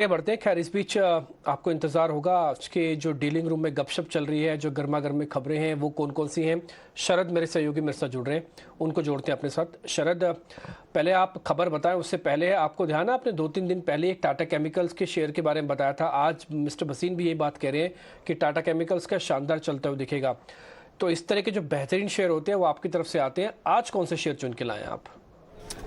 आगे बढ़ते हैं। खैर इस बीच आपको इंतज़ार होगा आज के जो डीलिंग रूम में गपशप चल रही है, जो गर्मा गर्मी खबरें हैं वो कौन कौन सी हैं। शरद मेरे सहयोगी मेरे साथ जुड़ रहे हैं, उनको जोड़ते हैं अपने साथ। शरद, पहले आप खबर बताएं, उससे पहले आपको ध्यान है आपने 2-3 दिन पहले एक टाटा केमिकल्स के शेयर के बारे में बताया था। आज मिस्टर भसीन भी यही बात कह रहे हैं कि टाटा केमिकल्स का शानदार चलता हुआ दिखेगा। तो इस तरह के जो बेहतरीन शेयर होते हैं वो आपकी तरफ से आते हैं। आज कौन से शेयर चुन के लाए हैं आप?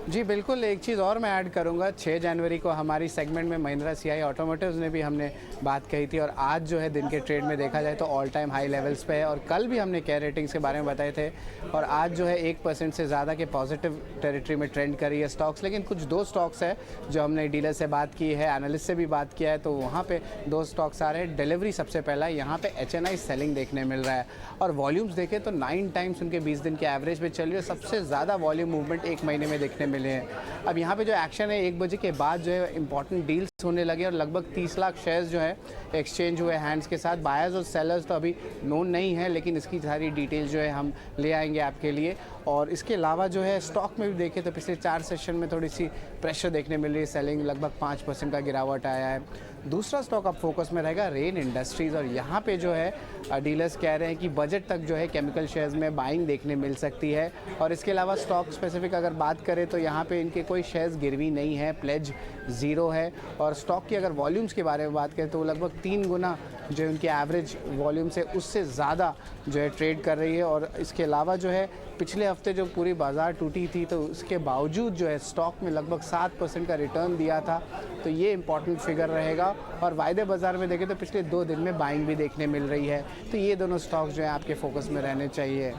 जी बिल्कुल, एक चीज़ और मैं ऐड करूंगा। 6 जनवरी को हमारी सेगमेंट में महिंद्रा सीआई ऑटोमोटिव्स ने भी हमने बात कही थी, और आज जो है दिन के ट्रेड में देखा जाए तो ऑल टाइम हाई लेवल्स पे है। और कल भी हमने केयर रेटिंग्स के बारे में बताए थे, और आज जो है 1% से ज़्यादा के पॉजिटिव टेरिटरी में ट्रेंड कर रही है स्टॉक्स। लेकिन कुछ दो स्टॉक्स है जो हमने डीलर से बात की है, एनालिस्ट से भी बात किया है, तो वहाँ पे दो स्टॉक्स आ रहे हैं। डिलीवरी सबसे पहला, यहाँ पे HNI सेलिंग देखने मिल रहा है, और वॉल्यूम्स देखें तो 9 टाइम्स उनके 20 दिन के एवरेज पे चल रही है। सबसे ज़्यादा वॉल्यूम मूवमेंट एक महीने में देखने मिले हैं। अब यहाँ पे जो एक्शन है, 1 बजे के बाद जो है इंपॉर्टेंट डील्स होने लगे, और लगभग 30 लाख शेयर्स जो है एक्सचेंज हुए हैंड्स के साथ। बायर्स और सेलर्स तो अभी नोन नहीं है, लेकिन इसकी सारी डिटेल जो है हम ले आएंगे आपके लिए। और इसके अलावा जो है स्टॉक में भी देखें तो पिछले 4 सेशन में थोड़ी सी प्रेशर देखने मिल रही है, सेलिंग लगभग 5% का गिरावट आया है। दूसरा स्टॉक अब फोकस में रहेगा रेन इंडस्ट्रीज़, और यहाँ पे जो है डीलर्स कह रहे हैं कि बजट तक जो है केमिकल शेयर्स में बाइंग देखने मिल सकती है। और इसके अलावा स्टॉक स्पेसिफिक अगर बात करें तो यहाँ पे इनके कोई शेयर्स गिरवी नहीं है, प्लेज ज़ीरो है। और स्टॉक की अगर वॉल्यूम्स के बारे में बात करें तो वो लगभग 3 गुना जो उनके एवरेज वॉल्यूम से उससे ज़्यादा जो है ट्रेड कर रही है। और इसके अलावा जो है पिछले हफ्ते जो पूरी बाज़ार टूटी थी, तो उसके बावजूद जो है स्टॉक में लगभग 7% का रिटर्न दिया था, तो ये इंपॉर्टेंट फिगर रहेगा। और वायदे बाज़ार में देखें तो पिछले 2 दिन में बाइंग भी देखने मिल रही है, तो ये दोनों स्टॉक्स जो है आपके फोकस में रहने चाहिए।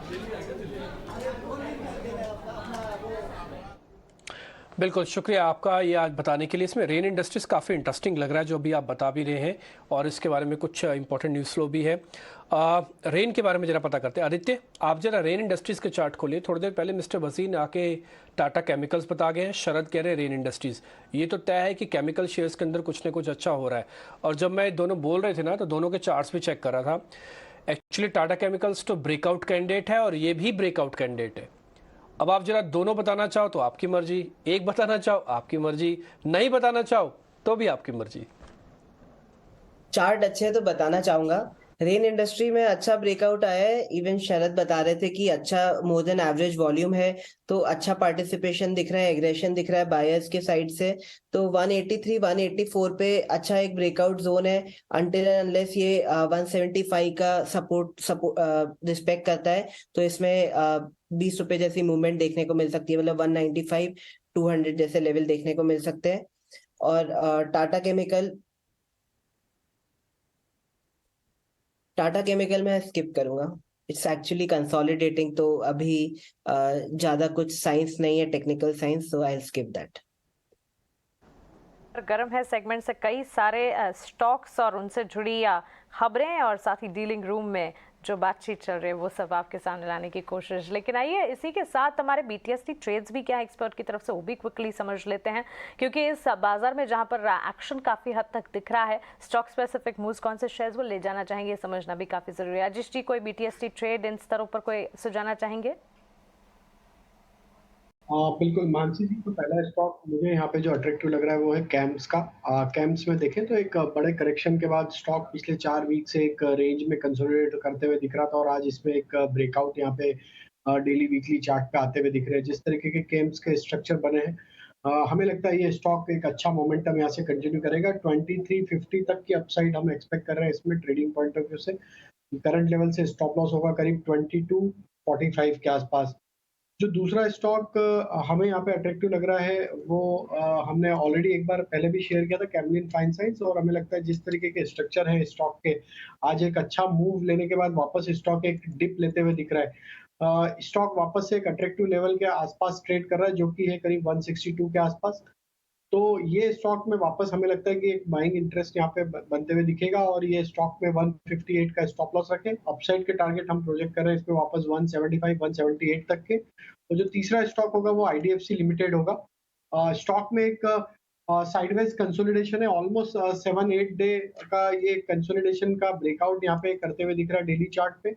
बिल्कुल, शुक्रिया आपका ये आज बताने के लिए। इसमें रेन इंडस्ट्रीज़ काफ़ी इंटरेस्टिंग लग रहा है जो अभी आप बता भी रहे हैं, और इसके बारे में कुछ इंपॉर्टेंट न्यूज़ फ्लो भी है। रेन के बारे में ज़रा पता करते हैं। आदित्य, आप ज़रा रेन इंडस्ट्रीज़ के चार्ट खोलिए। थोड़ी देर पहले मिस्टर वसीन आके टाटा केमिकल्स बता गए हैं, शरद कह रहे हैं रेन इंडस्ट्रीज़। ये तो तय है कि केमिकल शेयर्स के अंदर कुछ ना कुछ अच्छा हो रहा है। और जब मैं दोनों बोल रहे थे ना, तो दोनों के चार्ट्स भी चेक कर रहा था। एक्चुअली टाटा केमिकल्स तो ब्रेकआउट कैंडिडेट है, और ये भी ब्रेकआउट कैंडिडेट है। अब आप जरा दोनों बताना चाहो तो आपकी मर्जी, एक बताना चाहो आपकी मर्जी, नहीं बताना चाहो तो भी आपकी मर्जी। चार्ट अच्छे हैं तो बताना चाहूंगा। रेन इंडस्ट्री में अच्छा ब्रेकआउट आया है। इवन शरद बता रहे थे कि अच्छा मोर देन एवरेज वॉल्यूम है, तो अच्छा पार्टिसिपेशन दिख रहा है, एग्रेशन दिख रहा है बायर्स के साइड से। तो 183 184 पे अच्छा एक ब्रेकआउट जोन है, अनटिल एंड अनलेस ये 175 का सपोर्ट रिस्पेक्ट करता है, तो इसमें 20 रुपए जैसी मूवमेंट देखने को मिल सकती है। मतलब 195 200 जैसे लेवल देखने को मिल सकते हैं। और टाटा केमिकल में स्किप करूंगा। इट्स एक्चुअली कंसोलिडेटिंग, तो अभी ज्यादा कुछ साइंस नहीं है, technical science, so I skip that. गर्म है सेगमेंट से कई सारे स्टॉक्स और उनसे जुड़ी खबरें, और साथ ही डीलिंग रूम में जो बातचीत चल रही है वो सब आपके सामने लाने की कोशिश। लेकिन आइए इसी के साथ हमारे बीटीएसटी ट्रेड्स भी क्या है एक्सपर्ट की तरफ से, वो भी क्विकली समझ लेते हैं। क्योंकि इस बाजार में जहां पर एक्शन काफी हद तक दिख रहा है, स्टॉक स्पेसिफिक मूव्स कौन से शेयर्स वो ले जाना चाहेंगे समझना भी काफी जरूरी है। अजीश जी, कोई बीटीएसटी ट्रेड इन स्तरों पर कोई सुझाना चाहेंगे? बिल्कुल मानसी जी, तो पहला स्टॉक मुझे यहाँ पे जो अट्रैक्टिव लग रहा है वो है कैम्स का। कैम्स में देखें तो एक बड़े करेक्शन के बाद स्टॉक पिछले 4 वीक से एक रेंज में कंसोलिडेट करते हुए दिख रहा था, और आज इसमें एक ब्रेकआउट यहाँ पे डेली वीकली चार्ट पे आते हुए दिख रहे हैं। जिस तरीके के कैम्स के स्ट्रक्चर बने हैं, हमें लगता है ये स्टॉक एक अच्छा मोमेंटम यहाँ से कंटिन्यू करेगा। 2350 तक की अपसाइड हम एक्सपेक्ट कर रहे हैं इसमें ट्रेडिंग पॉइंट ऑफ व्यू से। करंट लेवल से स्टॉप लॉस होगा करीब 2245 के आसपास। जो दूसरा स्टॉक हमें यहाँ पे अट्रैक्टिव लग रहा है वो हमने ऑलरेडी एक बार पहले भी शेयर किया था, कैमलिन फाइन साइंस। और हमें लगता है जिस तरीके के स्ट्रक्चर है स्टॉक के, आज एक अच्छा मूव लेने के बाद वापस स्टॉक एक डिप लेते हुए दिख रहा है। स्टॉक वापस से एक अट्रैक्टिव लेवल के आसपास ट्रेड कर रहा है, जो कि है करीब 162 के आसपास। तो ये स्टॉक में वापस हमें लगता है कि एक बाइंग इंटरेस्ट यहाँ पे बनते हुए दिखेगा, और ये स्टॉक में 158 का स्टॉप लॉस रखें। अपसाइड के टारगेट हम प्रोजेक्ट कर रहे हैं इसमें वापस 175 178 तक के। तो जो तीसरा स्टॉक होगा वो आईडीएफसी लिमिटेड होगा। स्टॉक में एक साइडवेज कंसोलिडेशन है, ऑलमोस्ट 7-8 डे का ये कंसोलिडेशन का ब्रेकआउट यहाँ पे करते हुए दिख रहा है डेली चार्ट पे।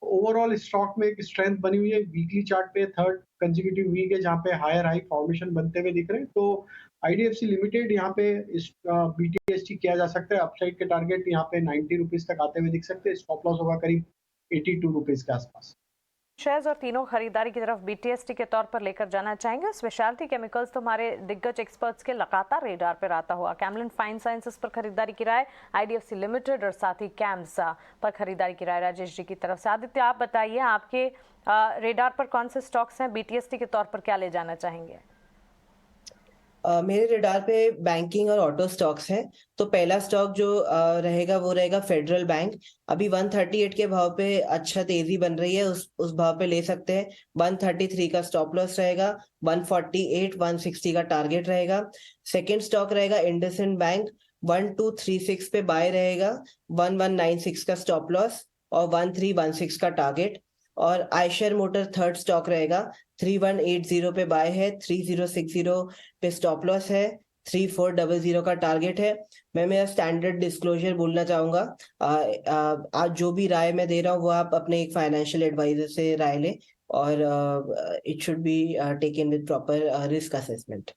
ओवरऑल स्टॉक में एक स्ट्रेंथ बनी हुई है। वीकली चार्ट पे थर्ड कंसेक्यूटिव वीक है जहाँ पे हायर हाई फॉर्मेशन बनते हुए दिख रहे हैं। तो IDFC लिमिटेड यहाँ पे इस BTST किया जा सकता है। अपसाइड के टारगेट यहाँ पे 90 रुपीज तक आते हुए दिख सकते हैं। स्टॉप लॉस होगा करीब 82 रुपीज के आसपास। शेयर्स और तीनों खरीदारी की तरफ BTST के तौर पर लेकर जाना चाहेंगे। स्पेशलिटी केमिकल्स तो हमारे दिग्गज एक्सपर्ट्स के लगातार रेडार पर आता हुआ। कैमलिन फाइन साइंसेस पर खरीदारी की राय, IDFC लिमिटेड और साथ ही कैम्स पर खरीदारी की राय राजेश जी की तरफ से। आदित्य, आप बताइए, आपके रेडार पर कौन से स्टॉक्स हैं? BTST के तौर पर क्या ले जाना चाहेंगे? मेरे रडार पे बैंकिंग और ऑटो स्टॉक्स हैं। तो पहला स्टॉक जो रहेगा वो रहेगा फेडरल बैंक। अभी 138 के भाव पे अच्छा तेजी बन रही है, उस भाव पे ले सकते हैं। 133 का स्टॉप लॉस रहेगा, 148 160 का टारगेट रहेगा। सेकंड स्टॉक रहेगा इंडसइंड बैंक, 1236 पे बाय रहेगा, 1196 का स्टॉप लॉस और 1316 का टारगेट। और आयशर मोटर थर्ड स्टॉक रहेगा, 3180 पे बाय है, 3060 पे स्टॉप लॉस है, 3400 का टारगेट है। मैं मेरा स्टैंडर्ड डिस्क्लोजर बोलना चाहूंगा। आज जो भी राय मैं दे रहा हूँ वो आप अपने एक फाइनेंशियल एडवाइजर से राय लें और it should be taken with proper risk assessment.